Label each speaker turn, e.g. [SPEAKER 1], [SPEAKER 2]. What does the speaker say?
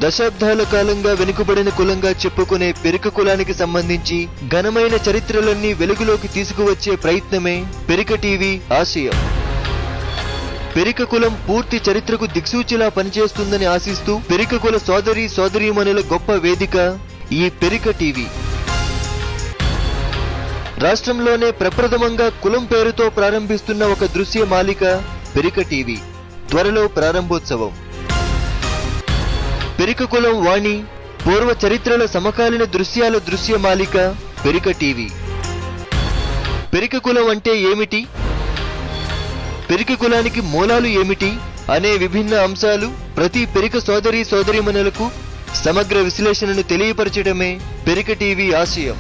[SPEAKER 1] దశాబ్దాల కాలంగా వెనుకబడిన కులంగా చెప్పుకునే పెరిక కులానికి సంబంధించి ఘనమైన చరిత్రలన్నీ వెలుగులోకి తీసుకువచ్చే ప్రయత్నమే పెరిక టీవీ ఆశయం. పెరిక కులం పూర్తి చరిత్రకు దిక్సూచిలా పనిచేస్తుందని ఆశిస్తూ పెరిక కుల సోదరీమణుల గొప్ప వేదిక ఈ పెరిక టీవీ. రాష్ట్రంలోనే ప్రప్రథమంగా కులం పేరుతో ప్రారంభిస్తున్న ఒక దృశ్య మాలిక పెరిక టీవీ. త్వరలో ప్రారంభోత్సవం. పెరిక కులం వాణి పూర్వ చరిత్రల సమకాలీన దృశ్య మాలిక పెరిక టీవీ. పెరిక కులం అంటే ఏమిటి, పెరిక కులానికి మూలాలు ఏమిటి అనే విభిన్న అంశాలు ప్రతి పెరిక సోదరీమణులకు సమగ్ర విశ్లేషణను తెలియపరచడమే పెరిక టీవీ ఆశయం.